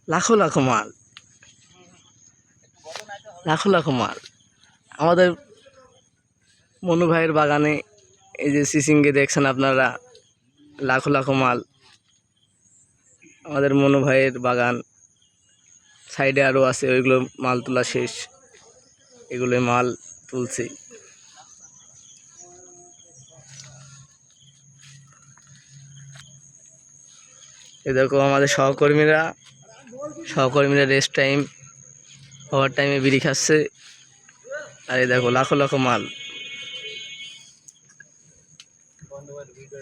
লাখো লাখো মাল, লাখো লাখো মাল আমাদের মনু ভাইয়ের বাগানে। এই যে সিসিঙ্গে দেখছেন আপনারা, লাখো লাখো মাল আমাদের মনু ভাইয়ের বাগান। সাইডে আরও আছে, ওইগুলো মাল তোলা শেষ, এগুলো মাল তুলছি। এ দেখো আমাদের সহকর্মীরা রেস্ট টাইম, ওভার টাইমে বিড়ি খাচ্ছে। আর এই দেখো লাখো লাখো মাল।